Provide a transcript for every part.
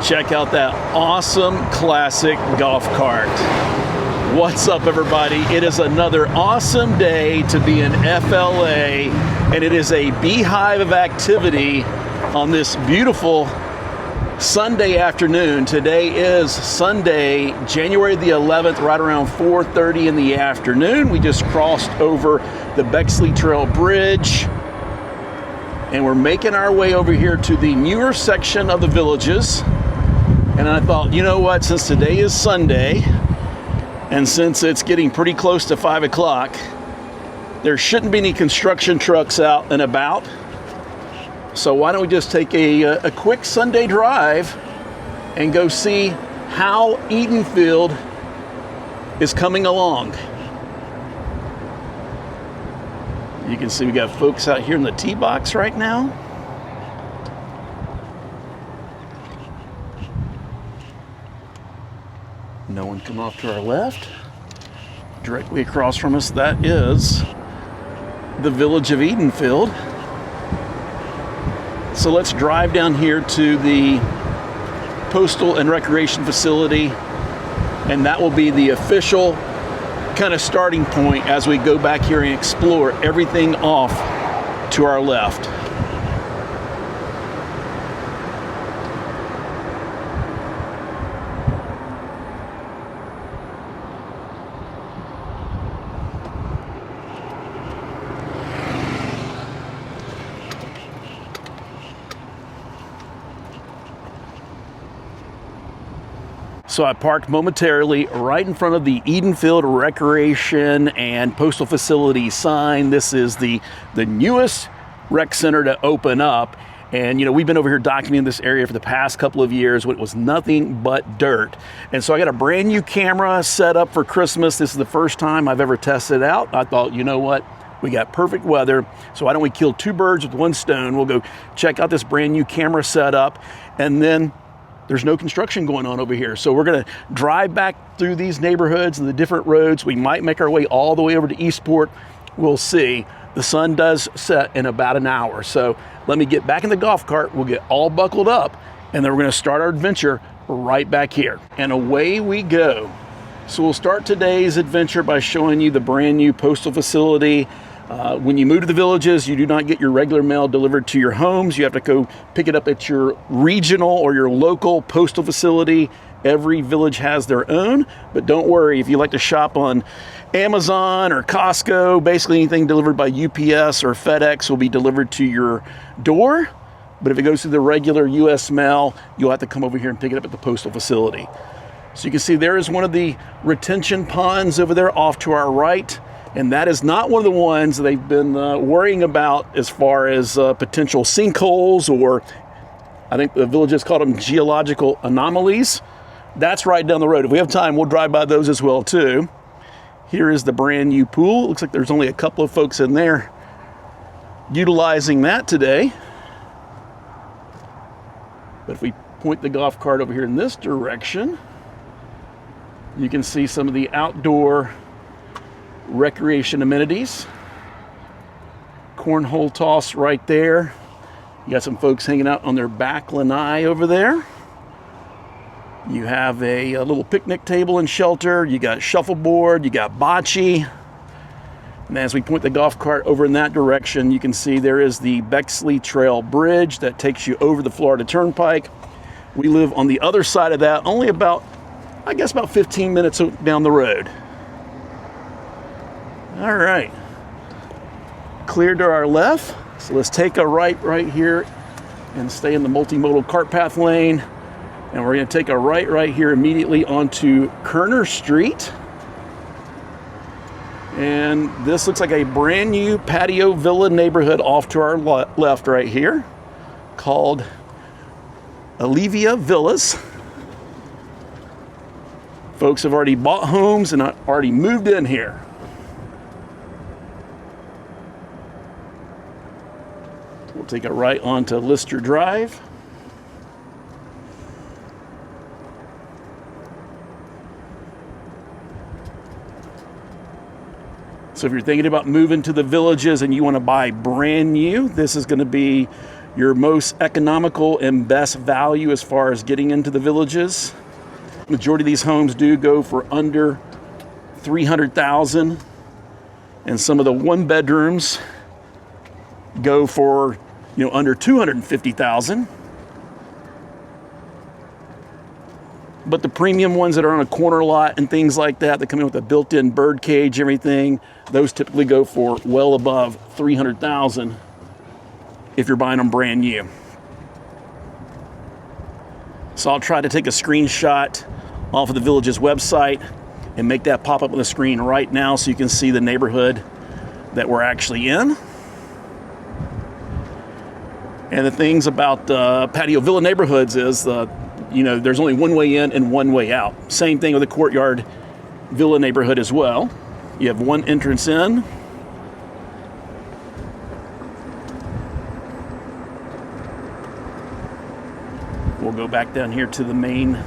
Check out that awesome classic golf cart. What's up, everybody? It is another awesome day to be in FLA, and it is a beehive of activity on this beautiful Sunday afternoon. Today is Sunday, January the 11th, right around 4:30 in the afternoon. We just crossed over the Bexley Trail Bridge, and we're making our way over here to the newer section of the Villages. And I thought, you know what, since today is Sunday, and since it's getting pretty close to 5 o'clock, there shouldn't be any construction trucks out and about. So why don't we just take a quick Sunday drive and go see how Edenfield is coming along. You can see we got folks out here in the tee box right now. No one come off to our left. Directly across from us, that is the village of Edenfield. So let's drive down here to the Postal and Recreation Facility, and that will be the official kind of starting point as we go back here and explore everything off to our left. So I parked momentarily right in front of the Edenfield Recreation and Postal Facility sign. This is the newest rec center to open up. And, you know, we've been over here documenting this area for the past couple of years when it was nothing but dirt. And so I got a brand new camera set up for Christmas. This is the first time I've ever tested it out. I thought, you know what? We got perfect weather, so why don't we kill two birds with one stone? We'll go check out this brand new camera setup, and then there's no construction going on over here. So we're gonna drive back through these neighborhoods and the different roads. We might make our way all the way over to Eastport. We'll see. The sun does set in about an hour. So let me get back in the golf cart. We'll get all buckled up, and then we're gonna start our adventure right back here. And away we go. So we'll start today's adventure by showing you the brand new postal facility. When you move to the Villages, you do not get your regular mail delivered to your homes. You have to go pick it up at your regional or your local postal facility. Every village has their own, but don't worry, if you like to shop on Amazon or Costco, basically anything delivered by UPS or FedEx will be delivered to your door. But if it goes through the regular US mail, you'll have to come over here and pick it up at the postal facility. So you can see there is one of the retention ponds over there off to our right. And that is not one of the ones they've been worrying about as far as potential sinkholes, or I think the Villages called them geological anomalies. That's right down the road. If we have time, we'll drive by those as well too. Here is the brand new pool. It looks like there's only a couple of folks in there utilizing that today. But if we point the golf cart over here in this direction, you can see some of the outdoor recreation amenities. Cornhole toss right there. You got some folks hanging out on their back lanai over there. You have a little picnic table and shelter. You got shuffleboard. You got bocce. And as we point the golf cart over in that direction, you can see there is the Bexley Trail Bridge that takes you over the Florida Turnpike. We live on the other side of that, only about, I guess, about 15 minutes down the road. All right, clear to our left. So let's take a right here and stay in the multimodal cart path lane. And we're gonna take a right here immediately onto Kerner Street. And this looks like a brand new patio villa neighborhood off to our left right here called Olivia Villas. Folks have already bought homes and already moved in here. We'll take a right onto Lister Drive. So if you're thinking about moving to the Villages and you want to buy brand new, this is going to be your most economical and best value as far as getting into the villages. Majority of these homes do go for under $300,000, and some of the one bedrooms go for, you know, under $250,000. But the premium ones that are on a corner lot and things like that, that come in with a built-in bird cage, everything, those typically go for well above $300,000 if you're buying them brand new. So I'll try to take a screenshot off of the Village's website and make that pop up on the screen right now so you can see the neighborhood that we're actually in. And the things about patio villa neighborhoods is you know, there's only one way in and one way out. Same thing with the Courtyard villa neighborhood as well. You have one entrance in. We'll go back down here to the main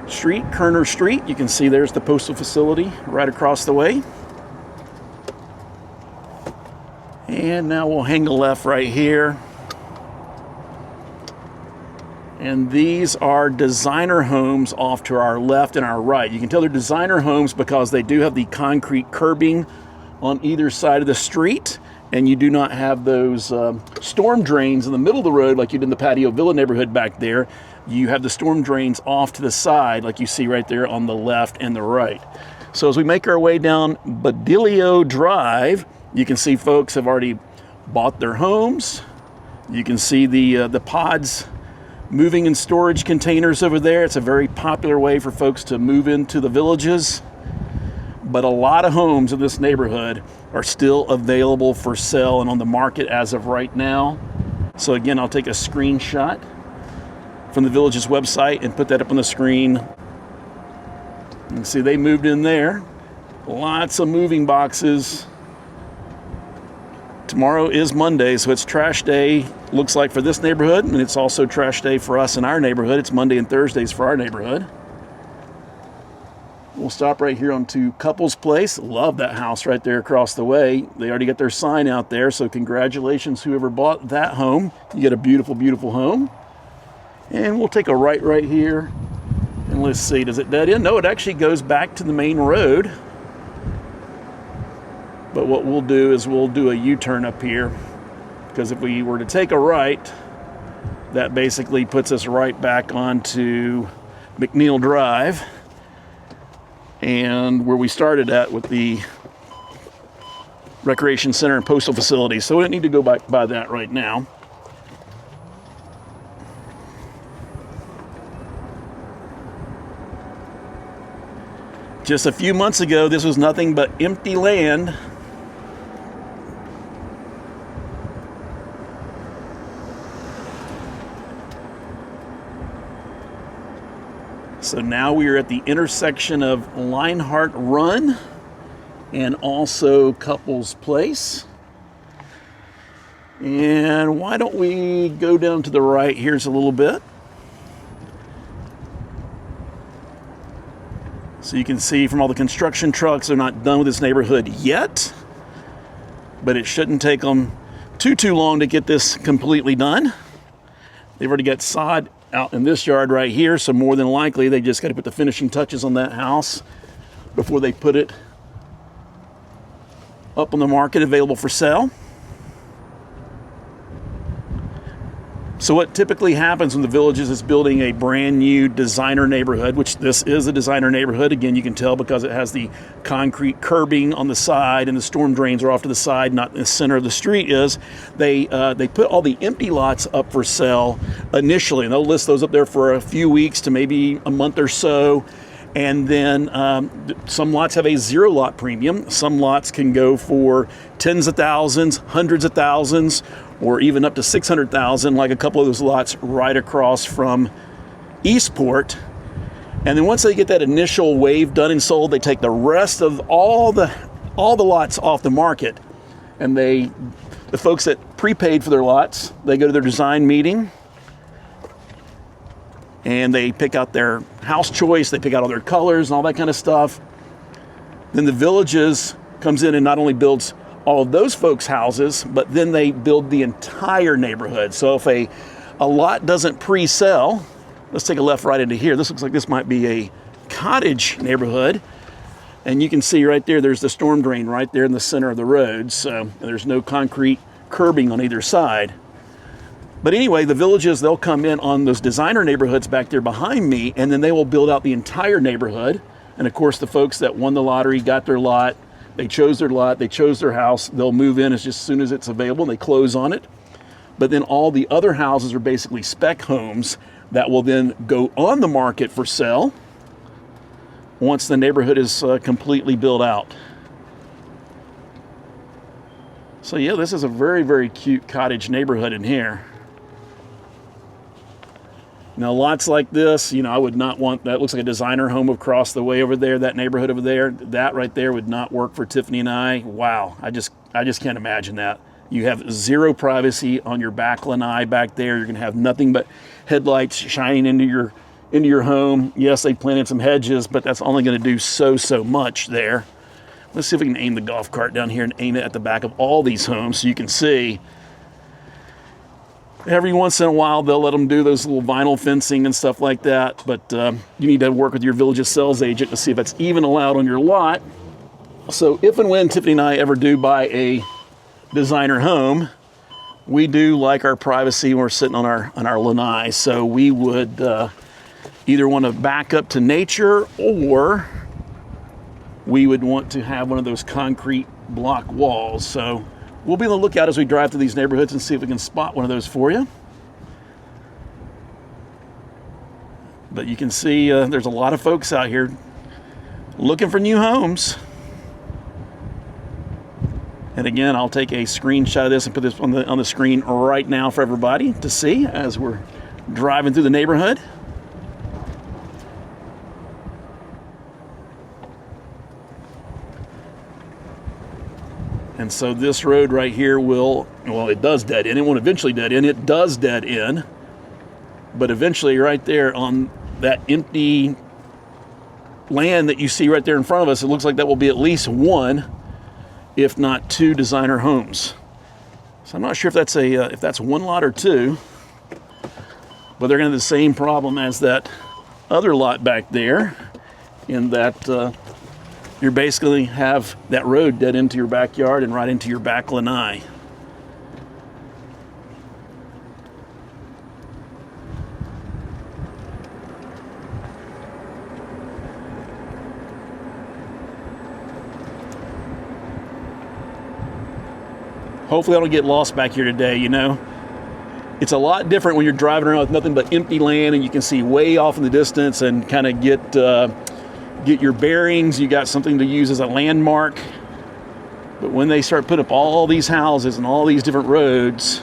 street, Kerner Street. You can see there's the postal facility right across the way. And now we'll hang a left right here. And these are designer homes off to our left and our right. You can tell they're designer homes because they do have the concrete curbing on either side of the street, and you do not have those storm drains in the middle of the road like you did in the patio villa neighborhood back there. You have the storm drains off to the side like you see right there on the left and the right. So as we make our way down Badilio Drive, you can see folks have already bought their homes. You can see the pods moving in storage containers over there. It's a very popular way for folks to move into the villages. But a lot of homes in this neighborhood are still available for sale and on the market as of right now. So again, I'll take a screenshot from the village's website and put that up on the screen. You can see they moved in there. Lots of moving boxes. Tomorrow is Monday, so it's trash day, looks like, for this neighborhood, and it's also trash day for us in our neighborhood. It's Monday and Thursdays for our neighborhood. We'll stop right here onto Couples Place. Love that house right there across the way. They already got their sign out there, so congratulations whoever bought that home. You get a beautiful, beautiful home. And we'll take a right here, and let's see, does it dead end? No, it actually goes back to the main road. But what we'll do is we'll do a U-turn up here, because if we were to take a right, that basically puts us right back onto McNeil Drive, and where we started at with the Recreation Center and Postal facility. So we don't need to go back by that right now. Just a few months ago, this was nothing but empty land. So now we are at the intersection of Linehart Run and also Couples Place. And why don't we go down to the right? Here's a little bit. So you can see from all the construction trucks, they're not done with this neighborhood yet, but it shouldn't take them too long to get this completely done. They've already got sod out in this yard right here, so more than likely they just got to put the finishing touches on that house before they put it up on the market, available for sale. So what typically happens when the Villages is building a brand new designer neighborhood, which this is a designer neighborhood, again, you can tell because it has the concrete curbing on the side and the storm drains are off to the side, not in the center of the street, is they put all the empty lots up for sale initially, and they'll list those up there for a few weeks to maybe a month or so. And then some lots have a 0 lot premium. Some lots can go for tens of thousands, hundreds of thousands, or even up to 600,000, like a couple of those lots right across from Eastport. And then once they get that initial wave done and sold, they take the rest of all the lots off the market. And the folks that prepaid for their lots, they go to their design meeting, and they pick out their house choice, they pick out all their colors and all that kind of stuff. Then the Villages comes in and not only builds all of those folks' houses, but then they build the entire neighborhood. So if a lot doesn't pre-sell, let's take a left right into here. This looks like this might be a cottage neighborhood. And you can see right there, there's the storm drain right there in the center of the road. So there's no concrete curbing on either side. But anyway, the villages, they'll come in on those designer neighborhoods back there behind me, and then they will build out the entire neighborhood. And of course, the folks that won the lottery got their lot. They chose their lot, they chose their house. They'll move in as soon as it's available, and they close on it. But then all the other houses are basically spec homes that will then go on the market for sale once the neighborhood is completely built out. So yeah, this is a very, very cute cottage neighborhood in here. Now, lots like this, you know, I would not want, that looks like a designer home across the way over there, that neighborhood over there. That right there would not work for Tiffany and I. Wow, I just can't imagine that. You have zero privacy on your back lanai back there. You're gonna have nothing but headlights shining into your home. Yes, they planted some hedges, but that's only gonna do so much there. Let's see if we can aim the golf cart down here and aim it at the back of all these homes so you can see. Every once in a while, they'll let them do those little vinyl fencing and stuff like that, but you need to work with your village's sales agent to see if that's even allowed on your lot. So if and when Tiffany and I ever do buy a designer home, we do like our privacy when we're sitting on our lanai. So we would either want to back up to nature, or we would want to have one of those concrete block walls. So we'll be on the lookout as we drive through these neighborhoods and see if we can spot one of those for you. But you can see there's a lot of folks out here looking for new homes. And again, I'll take a screenshot of this and put this on the screen right now for everybody to see as we're driving through the neighborhood. And so this road right here it does dead end. It won't eventually dead end. It does dead end. But eventually right there on that empty land that you see right there in front of us, it looks like that will be at least one, if not two, designer homes. So I'm not sure if that's one lot or two, but they're going to have the same problem as that other lot back there, in that you basically have that road dead into your backyard and right into your back lanai. Hopefully I don't get lost back here today, you know. It's a lot different when you're driving around with nothing but empty land and you can see way off in the distance and kind of get your bearings. You got something to use as a landmark. But when they start putting up all these houses and all these different roads,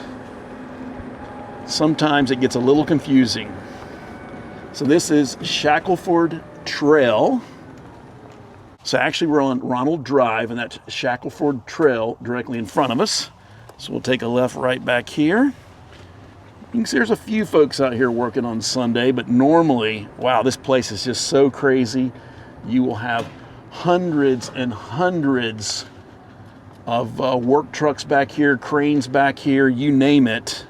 sometimes it gets a little confusing. So this is Shackleford Trail. So actually we're on Ronald Drive, and that's Shackleford Trail directly in front of us. So we'll take a left right back here. You can see there's a few folks out here working on Sunday, but normally, wow, this place is just so crazy. You will have hundreds and hundreds of work trucks back here, cranes back here, you name it,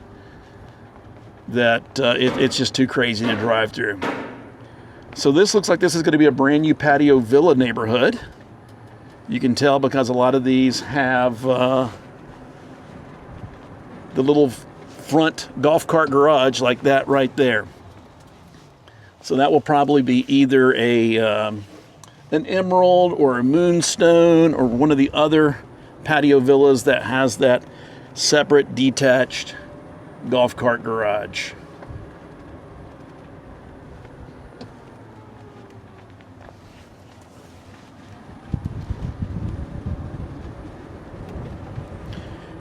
that it's just too crazy to drive through. So this looks like this is going to be a brand new patio villa neighborhood. You can tell because a lot of these have the little front golf cart garage like that right there. So that will probably be either an emerald or a moonstone or one of the other patio villas that has that separate detached golf cart garage.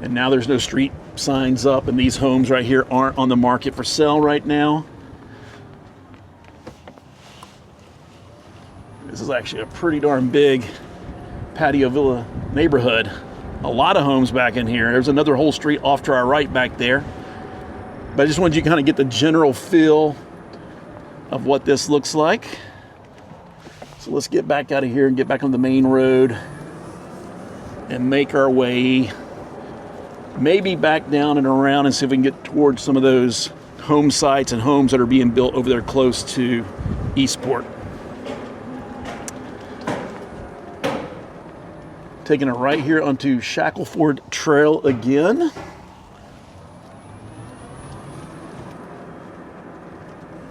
And now there's no street signs up, and these homes right here aren't on the market for sale right now. This is actually a pretty darn big patio villa neighborhood. A lot of homes back in here. There's another whole street off to our right back there. But I just wanted you to kind of get the general feel of what this looks like. So let's get back out of here and get back on the main road and make our way maybe back down and around and see if we can get towards some of those home sites and homes that are being built over there close to Eastport. Taking it right here onto Shackleford Trail again.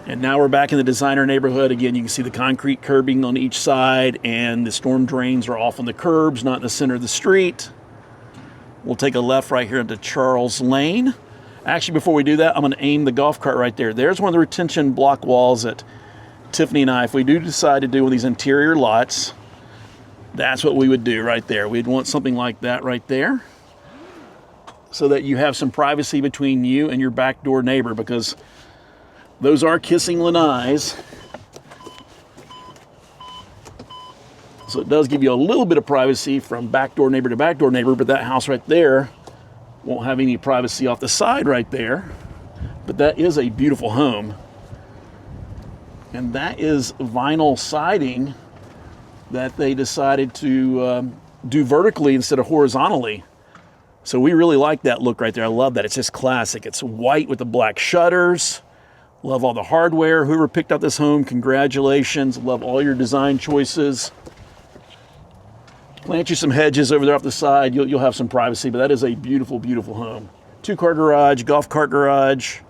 And now we're back in the designer neighborhood. Again, you can see the concrete curbing on each side, and the storm drains are off on the curbs, not in the center of the street. We'll take a left right here into Charles Lane. Actually, before we do that, I'm going to aim the golf cart right there. There's one of the retention block walls that Tiffany and I, if we do decide to do one of these interior lots, that's what we would do right there. We'd want something like that right there so that you have some privacy between you and your back door neighbor, because those are kissing lanais. So it does give you a little bit of privacy from backdoor neighbor to backdoor neighbor, but that house right there won't have any privacy off the side right there. But that is a beautiful home. And that is vinyl siding that they decided to do vertically instead of horizontally. So we really like that look right there. I love that. It's just classic. It's white with the black shutters. Love all the hardware. Whoever picked out this home, congratulations. Love all your design choices. Plant you some hedges over there off the side. You'll have some privacy, but that is a beautiful, beautiful home. 2-car garage, golf cart garage.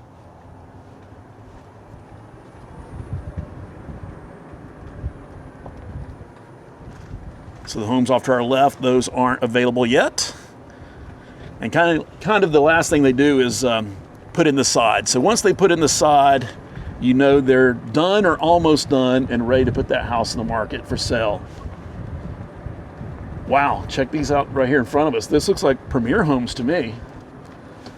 So the homes off to our left, those aren't available yet. And kind of the last thing they do is put in the sod. So once they put in the sod, you know they're done or almost done and ready to put that house in the market for sale. Wow, check these out right here in front of us. This looks like premier homes to me.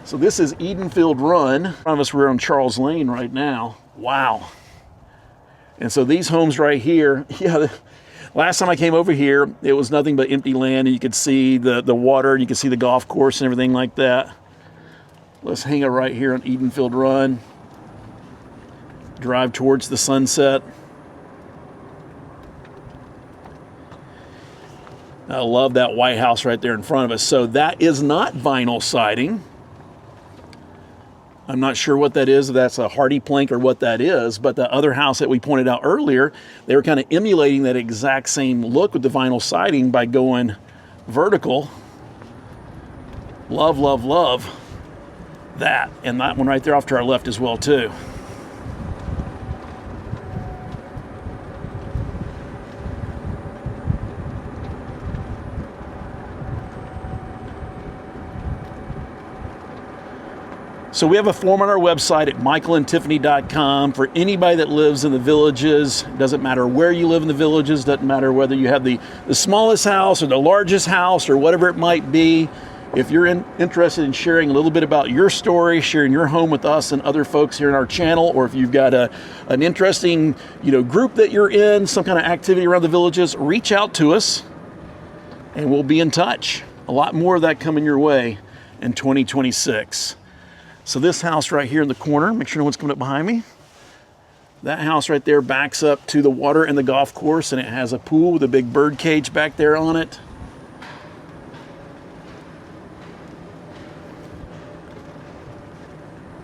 So this is Edenfield Run. In front of us, we're on Charles Lane right now. Wow. And so these homes right here, yeah, last time I came over here, it was nothing but empty land, and you could see the water, and you could see the golf course and everything like that. Let's hang it right here on Edenfield Run. Drive towards the sunset. I love that white house right there in front of us. So that is not vinyl siding. I'm not sure what that is, if that's a hardy plank or what that is, but the other house that we pointed out earlier, they were kind of emulating that exact same look with the vinyl siding by going vertical. Love, love, love that. And that one right there off to our left as well too. So we have a form on our website at michaelandtiffany.com for anybody that lives in the villages. It doesn't matter where you live in the villages, doesn't matter whether you have the smallest house or the largest house or whatever it might be. If you're interested in sharing a little bit about your story, sharing your home with us and other folks here in our channel, or if you've got an interesting group that you're in, some kind of activity around the villages, reach out to us and we'll be in touch. A lot more of that coming your way in 2026. So this house right here in the corner, make sure no one's coming up behind me. That house right there backs up to the water and the golf course, and it has a pool with a big bird cage back there on it.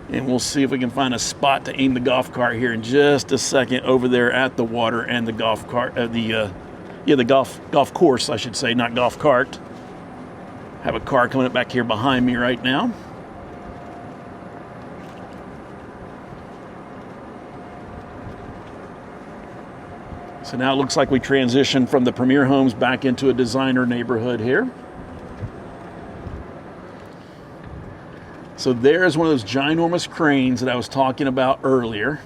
And we'll see if we can find a spot to aim the golf cart here in just a second over there at the water and the golf cart, the golf course, I should say, not golf cart. Have a car coming up back here behind me right now. So now it looks like we transitioned from the premier homes back into a designer neighborhood here. So there's one of those ginormous cranes that I was talking about earlier.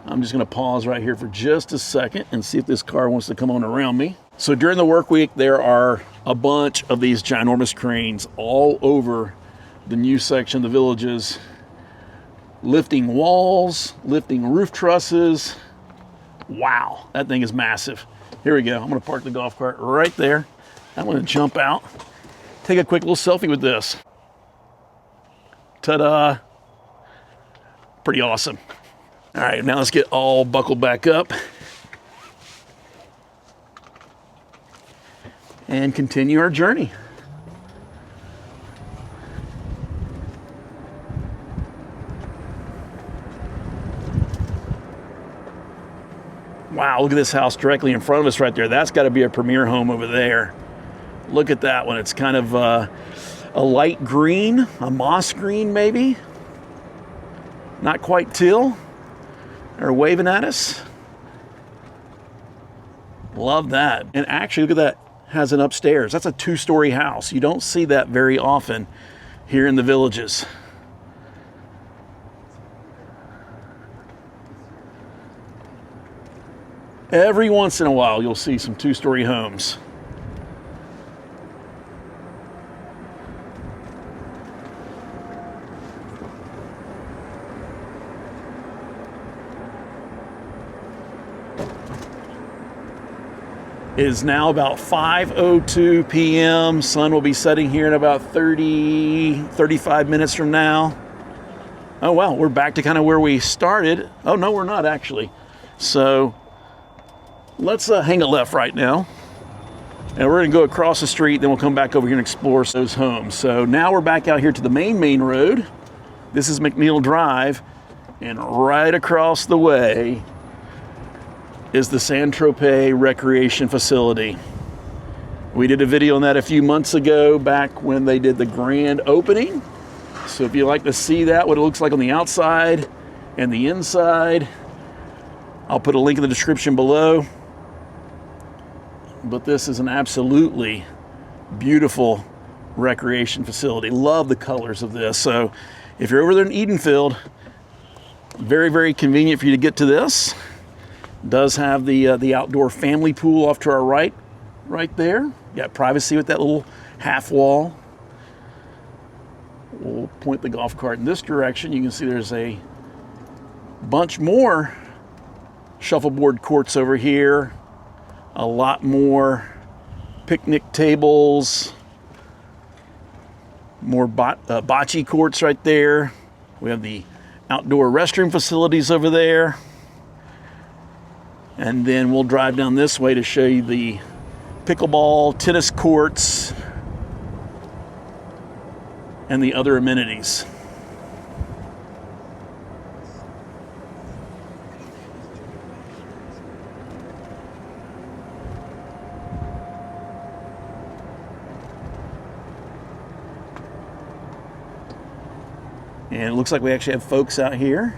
I'm just going to pause right here for just a second and see if this car wants to come on around me. So during the work week, there are a bunch of these ginormous cranes all over the new section of the villages, lifting walls, lifting roof trusses. Wow, that thing is massive. Here we go. I'm going to park the golf cart right there. I'm going to jump out, take a quick little selfie with this. Ta-da. Pretty awesome. All right, now let's get all buckled back up and continue our journey. Wow, look at this house directly in front of us right there. That's got to be a premier home over there. Look at that one. It's kind of a light green, a moss green maybe. Not quite teal. They're waving at us. Love that. And actually, look at that. Has an upstairs. That's a 2-story house. You don't see that very often here in the Villages. Every once in a while, you'll see some 2-story homes. It is now about 5:02 p.m. Sun will be setting here in about 35 minutes from now. Oh, wow, we're back to kind of where we started. Oh, no, we're not actually. So let's hang a left right now. And we're gonna go across the street, then we'll come back over here and explore those homes. So now we're back out here to the main road. This is McNeil Drive. And right across the way is the San Tropez Recreation Facility. We did a video on that a few months ago, back when they did the grand opening. So if you like to see that, what it looks like on the outside and the inside, I'll put a link in the description below. But this is an absolutely beautiful recreation facility. Love the colors of this. So if you're over there in Edenfield, very, very convenient for you to get to this. Does have the outdoor family pool off to our right there. Got privacy with that little half wall. We'll point the golf cart in this direction. You can see there's a bunch more shuffleboard courts over here. A lot more picnic tables. More bocce courts right there. We have the outdoor restroom facilities over there. And then we'll drive down this way to show you the pickleball, tennis courts, and the other amenities. And it looks like we actually have folks out here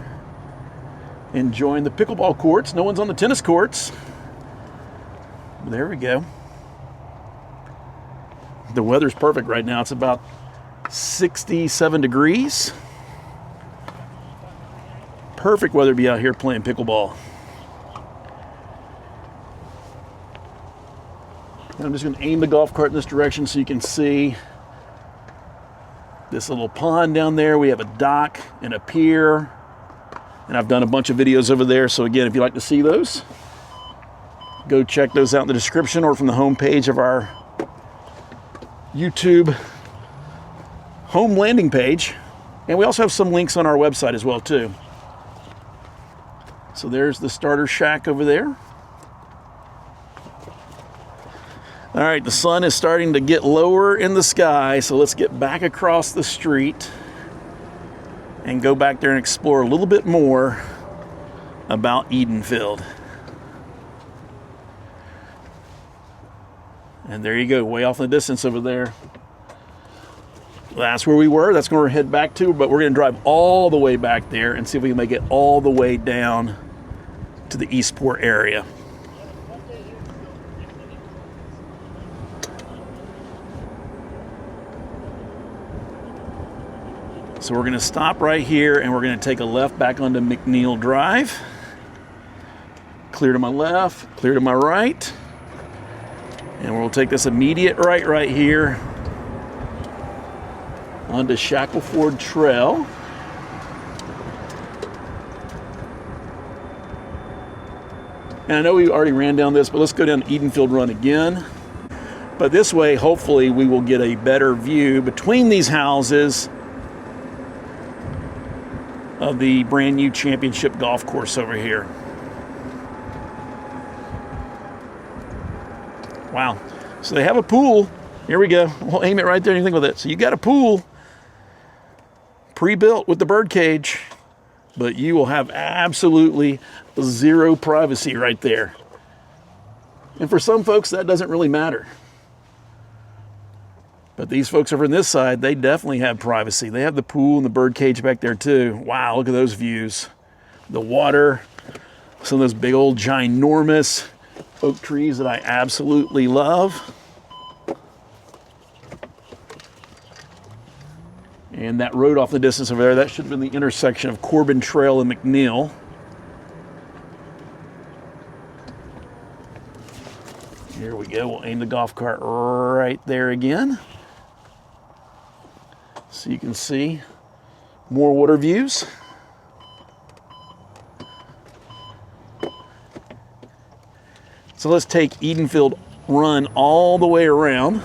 enjoying the pickleball courts. No one's on the tennis courts. There we go. The weather's perfect right now. It's about 67 degrees. Perfect weather to be out here playing pickleball. And I'm just going to aim the golf cart in this direction so you can see this little pond down there. We have a dock and a pier. And I've done a bunch of videos over there. So again, if you'd like to see those, go check those out in the description or from the homepage of our YouTube home landing page. And we also have some links on our website as well too. So there's the starter shack over there. All right, the sun is starting to get lower in the sky. So let's get back across the street and go back there and explore a little bit more about Edenfield. And there you go, way off in the distance over there. That's where we were. That's where we're head back to, but we're going to drive all the way back there and see if we can make it all the way down to the Eastport area. So we're going to stop right here and we're going to take a left back onto McNeil Drive. Clear to my left, clear to my right. And we'll take this immediate right here onto Shackleford Trail. And I know we already ran down this, but let's go down Edenfield Run again. But this way, hopefully, we will get a better view between these houses of the brand new championship golf course over here. Wow. So they have a pool. Here we go. We'll aim it right there and anything with it. So you got a pool pre-built with the bird cage. but you will have absolutely zero privacy right there. And for some folks, that doesn't really matter. But these folks over on this side, they definitely have privacy. They have the pool and the bird cage back there too. Wow, look at those views. The water, some of those big old ginormous oak trees that I absolutely love. And that road off in the distance over there, that should have been the intersection of Corbin Trail and McNeil. Here we go, we'll aim the golf cart right there again. So you can see more water views. So let's take Edenfield Run all the way around.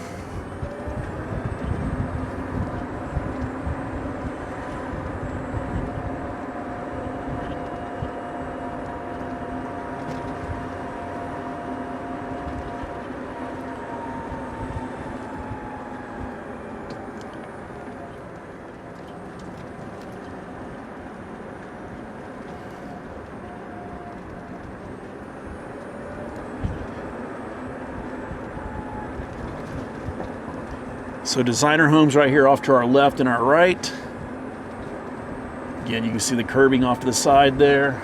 So designer homes right here off to our left and our right. Again, you can see the curbing off to the side there.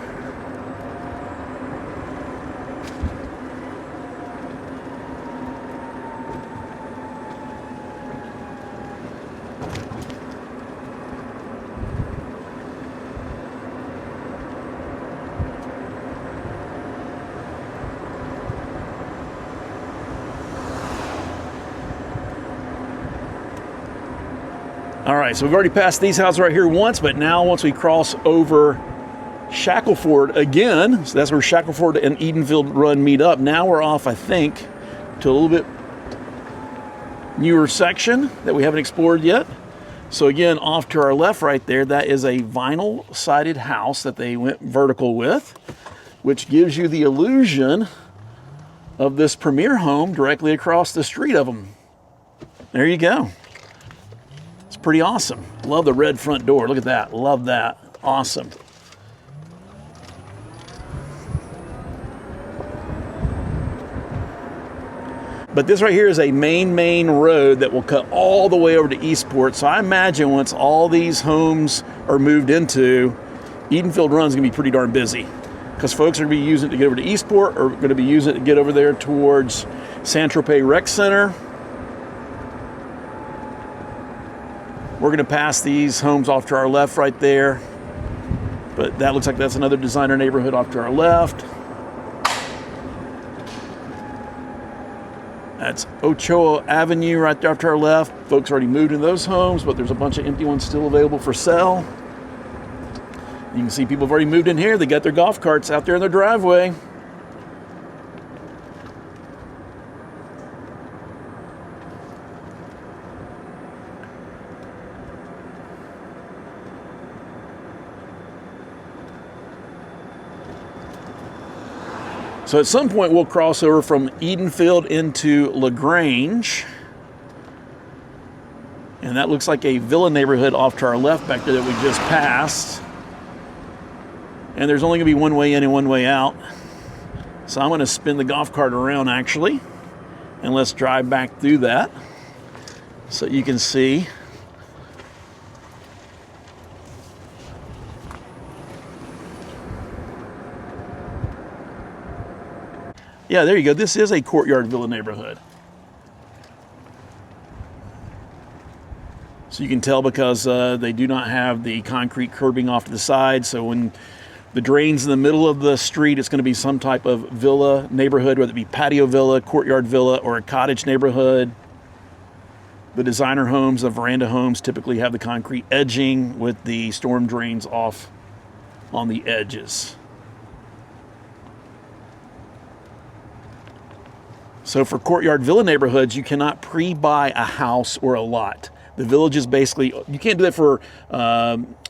All right, so we've already passed these houses right here once, but now once we cross over Shackleford again, so that's where Shackleford and Edenfield Run meet up. Now we're off, I think, to a little bit newer section that we haven't explored yet. So again, off to our left right there, that is a vinyl sided house that they went vertical with, which gives you the illusion of this premier home directly across the street of them. There you go. Pretty awesome. Love the red front door. Look at that. Love that. Awesome. But this right here is a main road that will cut all the way over to Eastport. So I imagine once all these homes are moved into, Edenfield Run is going to be pretty darn busy because folks are going to be using it to get over to Eastport or going to be using it to get over there towards Tropez Rec Center. We're going to pass these homes off to our left right there. But that looks like that's another designer neighborhood off to our left. That's Ochoa Avenue right there off to our left. Folks already moved into those homes, but there's a bunch of empty ones still available for sale. You can see people have already moved in here. They got their golf carts out there in their driveway. So at some point we'll cross over from Edenfield into LaGrange. And that looks like a villa neighborhood off to our left back there that we just passed. And there's only gonna be one way in and one way out. So I'm gonna spin the golf cart around actually. And let's drive back through that so you can see. Yeah, there you go. This is a Courtyard villa neighborhood. So you can tell because they do not have the concrete curbing off to the side. So when the drain's in the middle of the street, it's going to be some type of villa neighborhood, whether it be patio villa, courtyard villa, or a cottage neighborhood. The designer homes, the veranda homes typically have the concrete edging with the storm drains off on the edges. So for courtyard villa neighborhoods, you cannot pre-buy a house or a lot. The villages basically, you can't do that for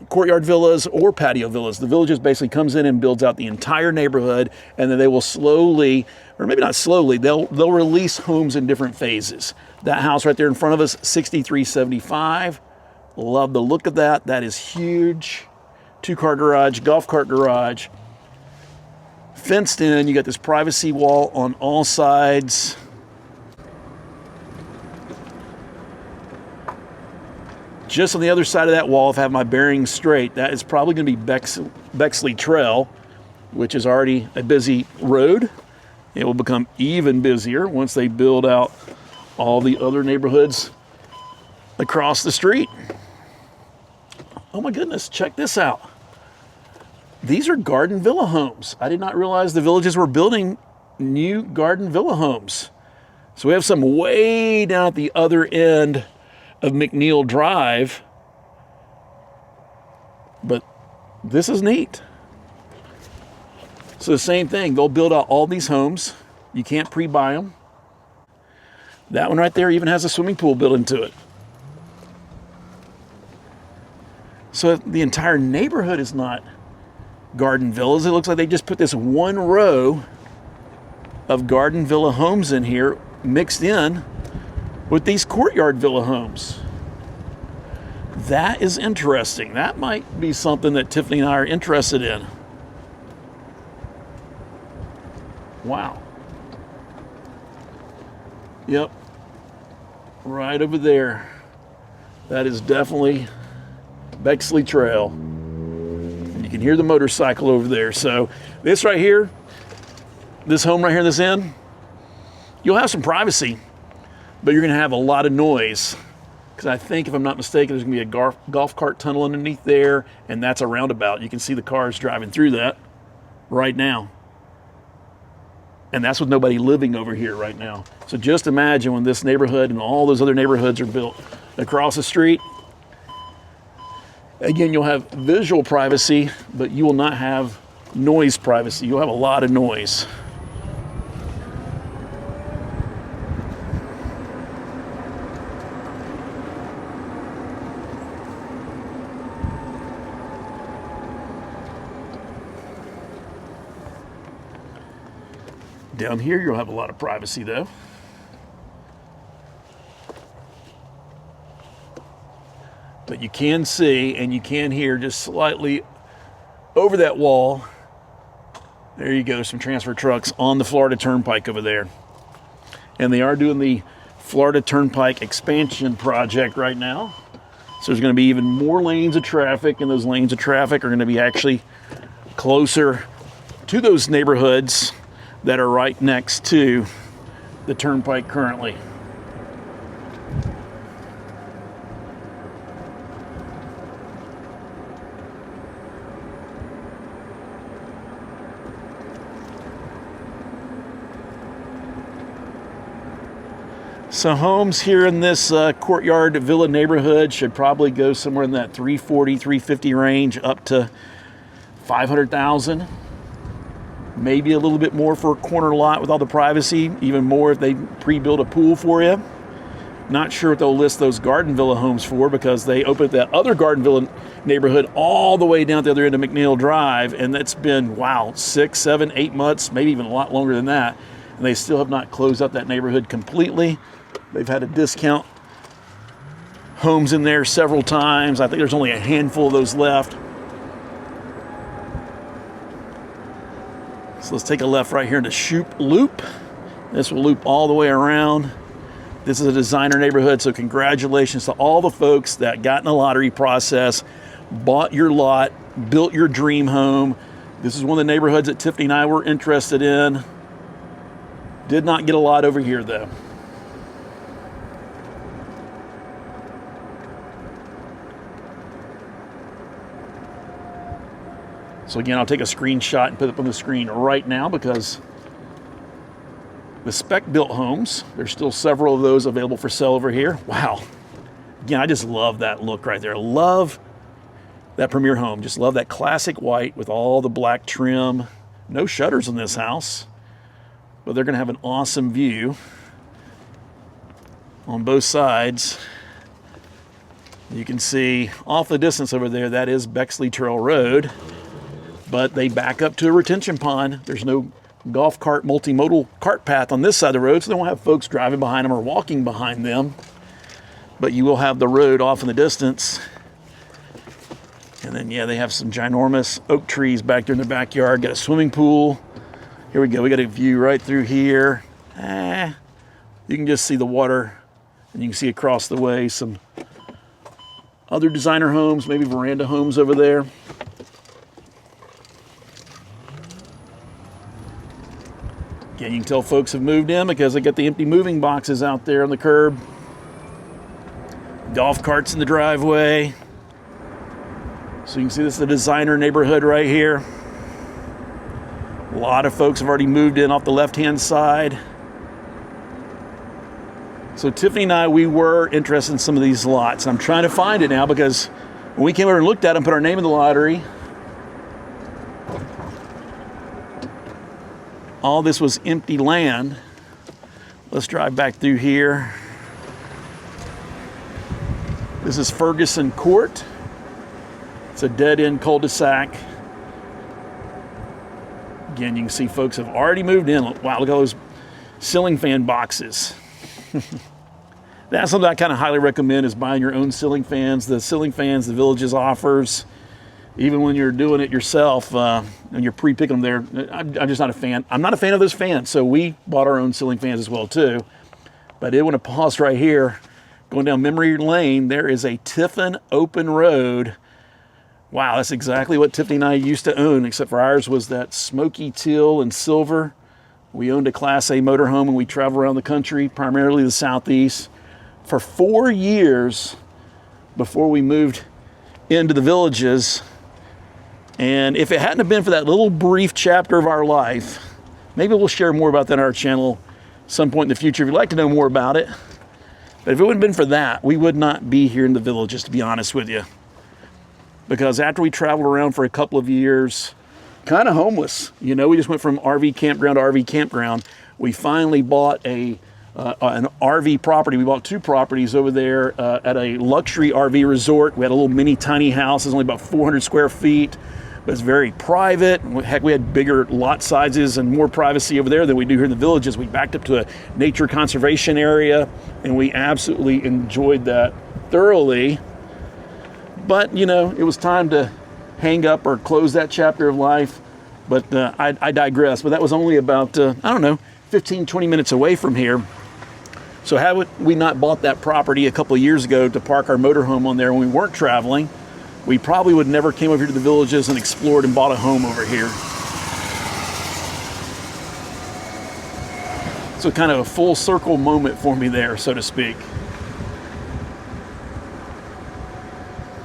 courtyard villas or patio villas. The villages basically comes in and builds out the entire neighborhood, and then they will slowly, or maybe not slowly, they'll release homes in different phases. That house right there in front of us, 6375. Love the look of that. That is huge. 2-car garage, golf cart garage. Fenced in, you got this privacy wall on all sides. Just on the other side of that wall, if I have my bearings straight, that is probably going to be Bexley Trail, which is already a busy road. It will become even busier once they build out all the other neighborhoods across the street. Oh my goodness, check this out. These are garden villa homes. I did not realize the villages were building new garden villa homes. So we have some way down at the other end of McNeil Drive, but this is neat. So the same thing, they'll build out all these homes. You can't pre-buy them. That one right there even has a swimming pool built into it. So the entire neighborhood is not garden villas. It looks like they just put this one row of garden villa homes in here mixed in with these courtyard villa homes. That is interesting. That might be something that Tiffany and I are interested in. Wow. Yep. Right over there. That is definitely Bexley Trail. You can hear the motorcycle over there. So this right here, this home right here in this end, you'll have some privacy, but you're going to have a lot of noise. Because I think, if I'm not mistaken, there's going to be a golf cart tunnel underneath there, and that's a roundabout. You can see the cars driving through that right now. And that's with nobody living over here right now. So just imagine when this neighborhood and all those other neighborhoods are built across the street. Again, you'll have visual privacy, but you will not have noise privacy. You'll have a lot of noise. Down here, you'll have a lot of privacy though. But you can see and you can hear just slightly over that wall. There you go, some transfer trucks on the Florida Turnpike over there. And they are doing the Florida Turnpike expansion project right now. So there's going to be even more lanes of traffic, and those lanes of traffic are going to be actually closer to those neighborhoods that are right next to the turnpike currently. So homes here in this Courtyard Villa neighborhood should probably go somewhere in that 340, 350 range up to 500,000. Maybe a little bit more for a corner lot with all the privacy, even more if they pre-build a pool for you. Not sure what they'll list those garden villa homes for, because they opened that other garden villa neighborhood all the way down at the other end of McNeil Drive, and that's been, wow, 6, 7, 8 months, maybe even a lot longer than that, and they still have not closed out that neighborhood completely. They've had to discount homes in there several times. I think there's only a handful of those left. So let's take a left right here into Shoup Loop. This will loop all the way around. This is a designer neighborhood, so congratulations to all the folks that got in the lottery process, bought your lot, built your dream home. This is one of the neighborhoods that Tiffany and I were interested in. Did not get a lot over here though. So again, I'll take a screenshot and put it up on the screen right now, because the spec-built homes, there's still several of those available for sale over here. Wow. Again, I just love that look right there. Love that premier home. Just love that classic white with all the black trim. No shutters in this house, but they're going to have an awesome view on both sides. You can see off the distance over there, that is Bexley Trail Road. But they back up to a retention pond. There's no golf cart multimodal cart path on this side of the road, so they won't have folks driving behind them or walking behind them. But you will have the road off in the distance. And And then, yeah, they have some ginormous oak trees back there in the backyard. Got a swimming pool. Here we go. We got a view right through here. You can just see the water, and you can see across the way some other designer homes, maybe veranda homes over there. Again, you can tell folks have moved in because they got the empty moving boxes out there on the curb. Golf carts in the driveway. So you can see this is a designer neighborhood right here. A lot of folks have already moved in off the left-hand side. So Tiffany and I, we were interested in some of these lots. I'm trying to find it now because when we came over and looked at them, put our name in the lottery, all this was empty land. Let's drive back through here. This is Ferguson Court. It's a dead-end cul-de-sac. Again, you can see folks have already moved in. Wow, look at all those ceiling fan boxes. That's something I kind of highly recommend, is buying your own ceiling fans. The ceiling fans the Villages offers, even when you're doing it yourself and you're pre-picking them there, I'm just not a fan. I'm not a fan of those fans, so we bought our own ceiling fans as well too. But I did want to pause right here. Going down memory lane, there is a Tiffin open road. Wow, that's exactly what Tiffany and I used to own, except for ours was that smoky teal and silver. We owned a Class A motorhome and we traveled around the country, primarily the Southeast, for 4 years before we moved into the Villages. And if it hadn't have been for that little brief chapter of our life, maybe we'll share more about that on our channel some point in the future if you'd like to know more about it. But if it wouldn't have been for that, we would not be here in the Villages, to be honest with you. Because after we traveled around for a couple of years, kind of homeless, you know, we just went from RV campground to RV campground. We finally bought an RV property. We bought 2 properties over there at a luxury RV resort. We had a little mini tiny house. It's only about 400 square feet, but it's very private. Heck, we had bigger lot sizes and more privacy over there than we do here in the Villages. We backed up to a nature conservation area, and we absolutely enjoyed that thoroughly. But, you know, it was time to hang up or close that chapter of life. But I digress. But that was only about, 15, 20 minutes away from here. So had we not bought that property a couple of years ago to park our motorhome on there when we weren't traveling, we probably would never came over here to the Villages and explored and bought a home over here. So kind of a full circle moment for me there, so to speak.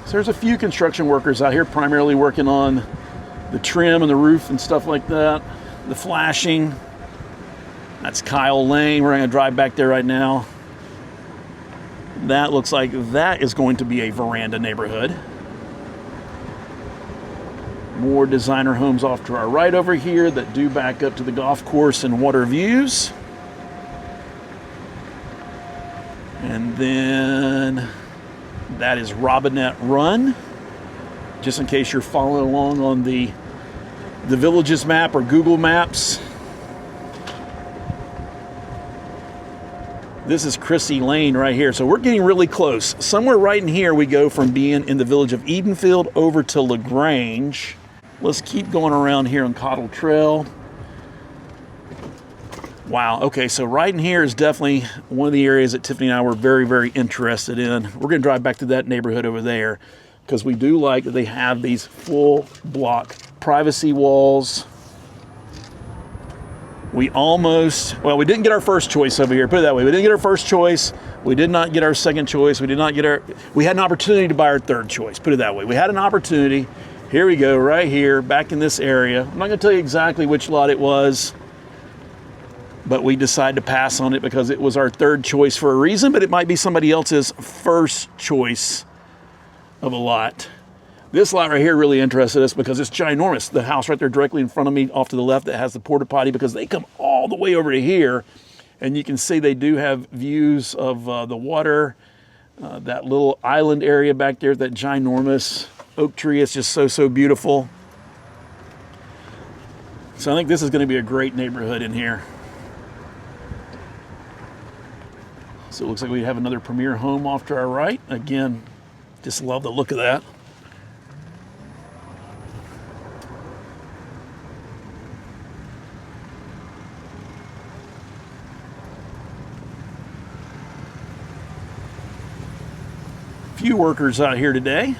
So there's a few construction workers out here primarily working on the trim and the roof and stuff like that, the flashing. That's Kyle Lane. We're going to drive back there right now. That looks like that is going to be a Veranda neighborhood. More designer homes off to our right over here that do back up to the golf course and water views. And then that is Robinette Run. Just in case you're following along on the Villages map or Google Maps. This is Chrissy Lane right here. So we're getting really close. Somewhere right in here we go from being in the village of Edenfield over to LaGrange. Let's keep going around here on Cottage Trail. Wow, okay, so right in here is definitely one of the areas that Tiffany and I were very, very interested in. We're gonna drive back to that neighborhood over there because we do like that they have these full block privacy walls. We didn't get our first choice over here, put it that way. We didn't get our first choice. We did not get our second choice. We had an opportunity to buy our third choice, put it that way. We had an opportunity. Here we go, right here, back in this area. I'm not gonna tell you exactly which lot it was, but we decided to pass on it because it was our third choice for a reason, but it might be somebody else's first choice of a lot. This lot right here really interested us because it's ginormous. The house right there directly in front of me off to the left that has the porta potty, because they come all the way over to here, and you can see they do have views of the water, that little island area back there, that ginormous oak tree. It's just so beautiful. So I think this is going to be a great neighborhood in here. So it looks like we have another premier home off to our right. Again, just love the look of that. few workers out here today.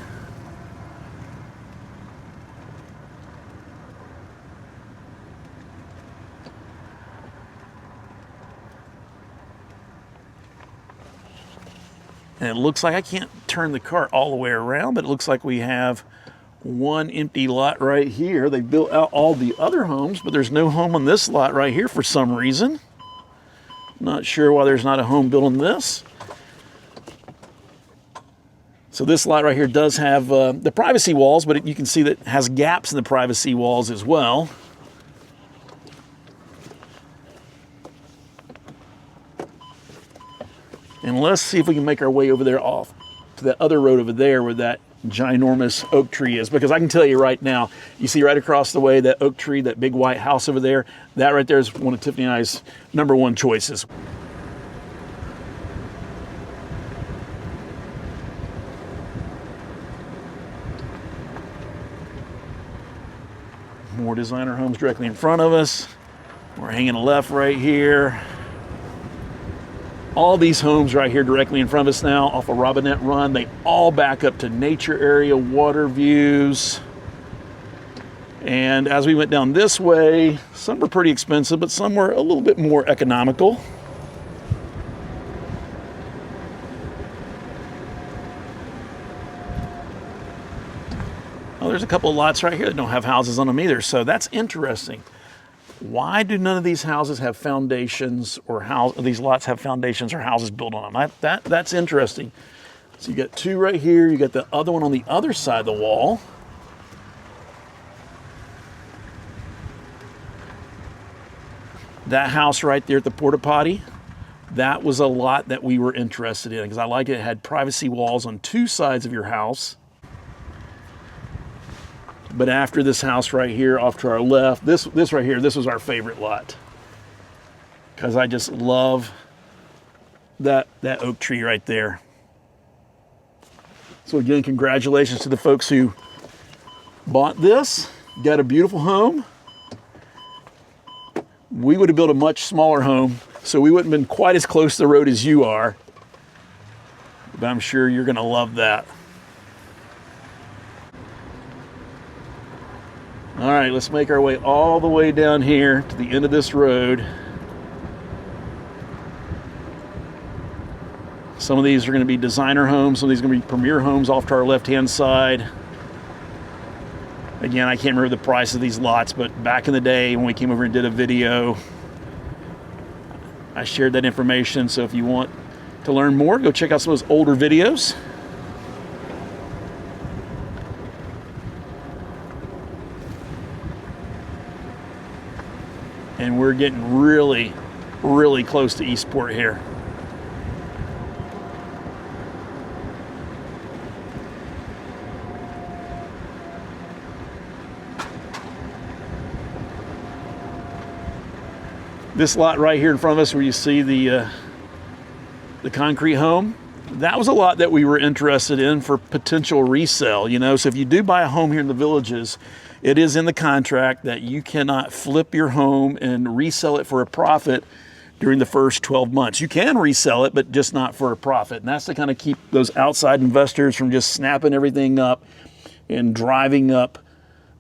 And it looks like I can't turn the cart all the way around, but it looks like we have one empty lot right here. They built out all the other homes, but there's no home on this lot right here for some reason. Not sure why there's not a home built on this. So this lot right here does have the privacy walls, but you can see that it has gaps in the privacy walls as well. And let's see if we can make our way over there off to that other road over there where that ginormous oak tree is. Because I can tell you right now, you see right across the way that oak tree, that big white house over there, that right there is one of Tiffany and I's #1 choices. More designer homes directly in front of us. We're hanging left right here. All these homes right here directly in front of us now off of Robinette Run, they all back up to nature area, water views. And as we went down this way, some were pretty expensive, but some were a little bit more economical. Oh, there's a couple of lots right here that don't have houses on them either, so that's interesting. Why do none of these houses have foundations, or these lots have foundations or houses built on them? That's interesting. So you got two right here. You got the other one on the other side of the wall. That house right there at the porta potty, that was a lot that we were interested in because I like it. It had privacy walls on two sides of your house. But after this house right here off to our left, this right here, this was our favorite lot. Because I just love that oak tree right there. So again, congratulations to the folks who bought this. Got a beautiful home. We would have built a much smaller home, so we wouldn't have been quite as close to the road as you are. But I'm sure you're gonna love that. All right, let's make our way all the way down here to the end of this road. Some of these are going to be designer homes. Some of these are going to be premier homes off to our left-hand side. Again, I can't remember the price of these lots, but back in the day when we came over and did a video, I shared that information. So if you want to learn more, go check out some of those older videos. And we're getting really, really close to Eastport here. This lot right here in front of us where you see the concrete home, that was a lot that we were interested in for potential resale, you know. So if you do buy a home here in the Villages, it is in the contract that you cannot flip your home and resell it for a profit during the first 12 months. You can resell it, but just not for a profit. And that's to kind of keep those outside investors from just snapping everything up and driving up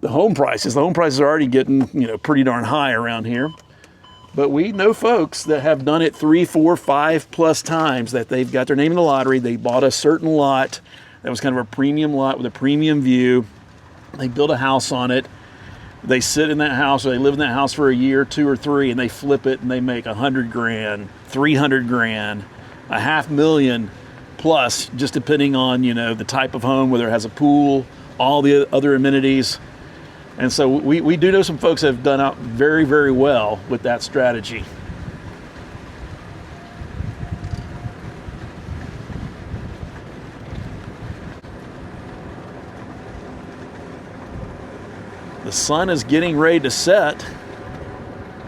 the home prices. The home prices are already getting, you know, pretty darn high around here. But we know folks that have done it 3, 4, 5+ times, that they've got their name in the lottery. They bought a certain lot that was kind of a premium lot with a premium view. They build a house on it. They sit in that house, or they live in that house for a year, 2 or 3, and they flip it and they make $100,000, $300,000, $500,000 plus, just depending on, you know, the type of home, whether it has a pool, all the other amenities. And so we do know some folks that have done out very, very well with that strategy. The sun is getting ready to set,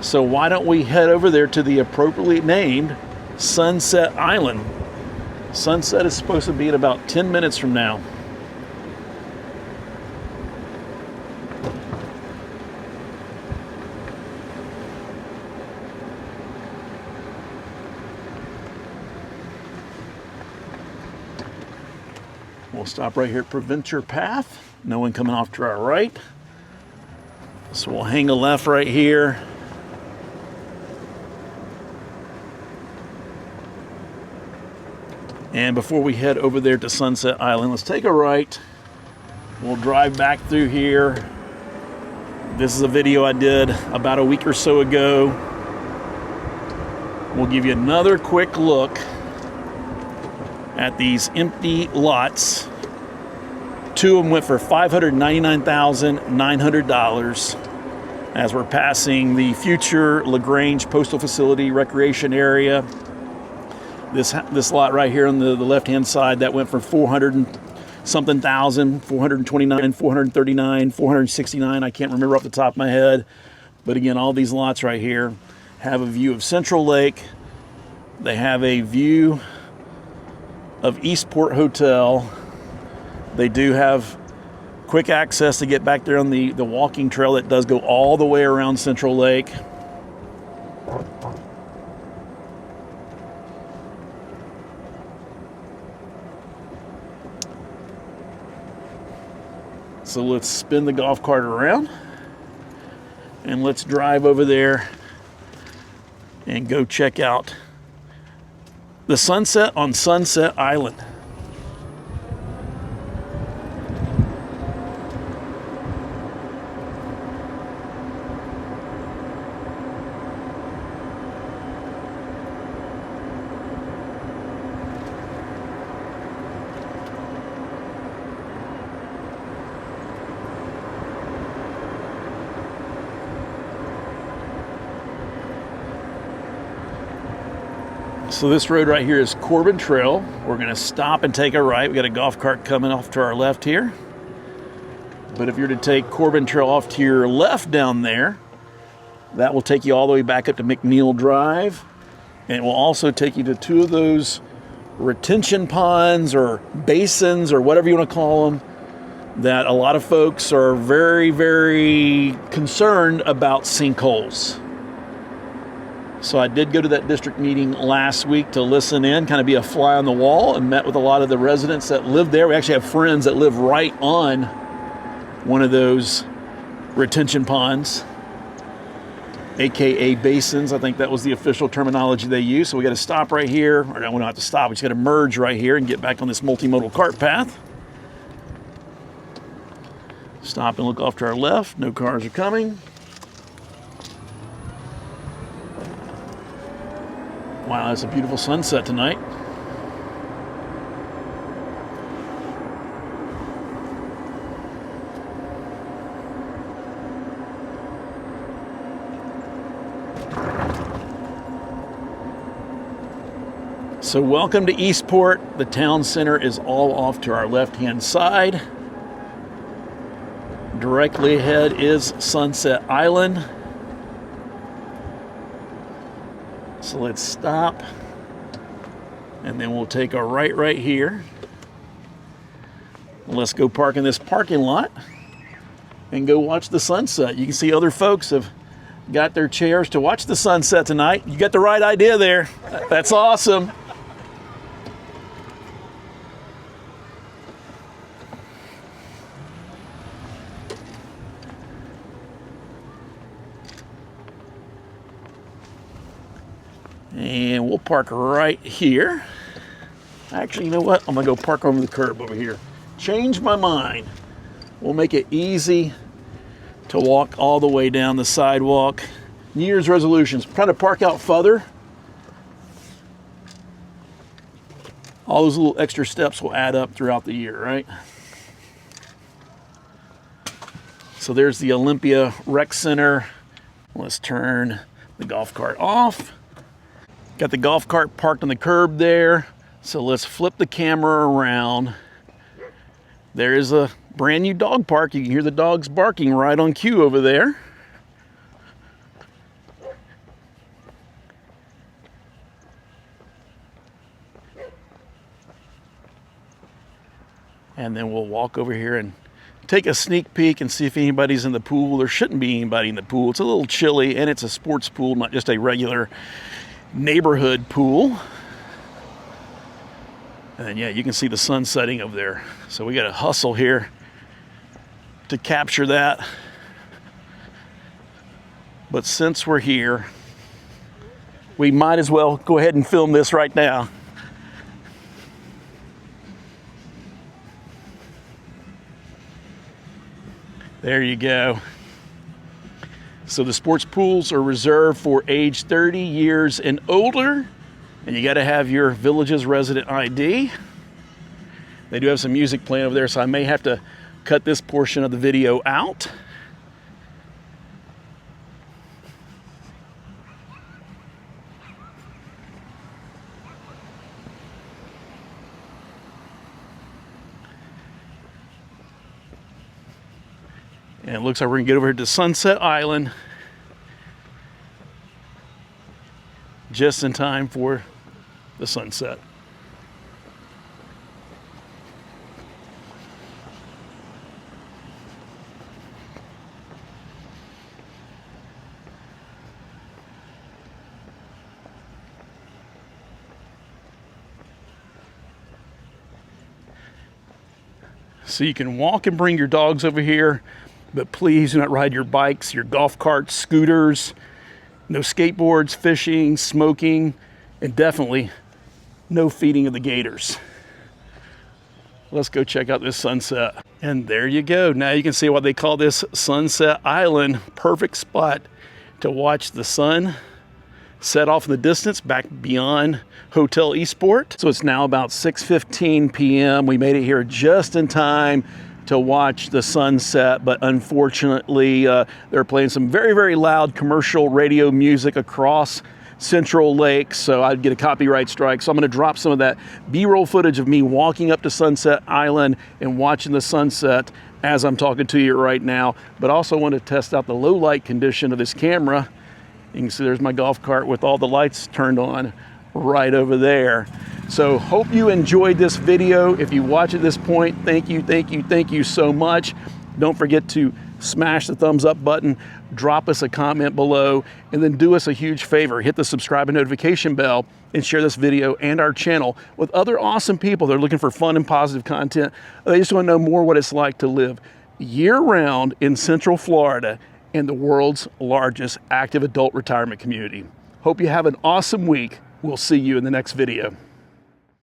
so why don't we head over there to the appropriately named Sunset Island. Sunset is supposed to be in about 10 minutes from now. We'll stop right here at Prevent Your Path. No one coming off to our right. So we'll hang a left right here. And before we head over there to Sunset Island, let's take a right. We'll drive back through here. This is a video I did about a week or so ago. We'll give you another quick look at these empty lots. Two of them went for $599,900 as we're passing the future LaGrange Postal Facility Recreation Area. This lot right here on the left-hand side, that went for 400 and something thousand, 429, 439, 469. I can't remember off the top of my head. But again, all these lots right here have a view of Central Lake. They have a view of Eastport Hotel. They do have quick access to get back there on the walking trail that does go all the way around Central Lake. So let's spin the golf cart around and let's drive over there and go check out the sunset on Sunset Island. So this road right here is Corbin Trail. We're going to stop and take a right. We got a golf cart coming off to our left here. But if you're to take Corbin Trail off to your left down there, that will take you all the way back up to McNeil Drive. And it will also take you to two of those retention ponds or basins or whatever you want to call them that a lot of folks are very, very concerned about sinkholes. So I did go to that district meeting last week to listen in, kind of be a fly on the wall, and met with a lot of the residents that live there. We actually have friends that live right on one of those retention ponds, AKA basins. I think that was the official terminology they use. So we got to stop right here, or no, we don't have to stop. We just got to merge right here and get back on this multimodal cart path. Stop and look off to our left. No cars are coming. Wow, it's a beautiful sunset tonight. So welcome to Eastport. The town center is all off to our left-hand side. Directly ahead is Sunset Island. So let's stop, and then we'll take a right here. Let's go park in this parking lot and go watch the sunset. You can see other folks have got their chairs to watch the sunset tonight. You got the right idea there. That's awesome. And we'll park right here. Actually, you know what? I'm gonna go park over the curb over here. Change my mind. We'll make it easy to walk all the way down the sidewalk. New Year's resolutions, trying to park out further. All those little extra steps will add up throughout the year, right? So there's the Olympia Rec Center. Let's turn the golf cart off. Got the golf cart parked on the curb there. So let's flip the camera around. There is a brand new dog park. You can hear the dogs barking right on cue over there. And then we'll walk over here and take a sneak peek and see if anybody's in the pool. There shouldn't be anybody in the pool. It's a little chilly, and it's a sports pool, not just a regular neighborhood pool. And then, yeah, you can see the sun setting over there. So we got to hustle here to capture that. But since we're here, we might as well go ahead and film this right now. There you go. So the sports pools are reserved for age 30 years and older, and you got to have your village's resident ID. They do have some music playing over there, so I may have to cut this portion of the video out. And it looks like we're gonna get over here to Sunset Island just in time for the sunset. So you can walk and bring your dogs over here, but please do not ride your bikes, your golf carts, scooters, no skateboards, fishing, smoking, and definitely no feeding of the gators. Let's go check out this sunset. And there you go. Now you can see why they call this Sunset Island. Perfect spot to watch the sun set off in the distance back beyond Hotel Eastport. So it's now about 6:15 p.m. We made it here just in time to watch the sunset, but unfortunately they're playing some very, very loud commercial radio music across Central Lake, so I'd get a copyright strike. So I'm gonna drop some of that B-roll footage of me walking up to Sunset Island and watching the sunset as I'm talking to you right now, but also want to test out the low light condition of this camera. You can see there's my golf cart with all the lights turned on right over there. So hope you enjoyed this video. If you watch at this point, thank you so much. Don't forget to smash the thumbs up button, drop us a comment below, and then do us a huge favor. Hit the subscribe and notification bell and share this video and our channel with other awesome people that are looking for fun and positive content. They just want to know more what it's like to live year-round in Central Florida in the world's largest active adult retirement community. Hope you have an awesome week. We'll see you in the next video.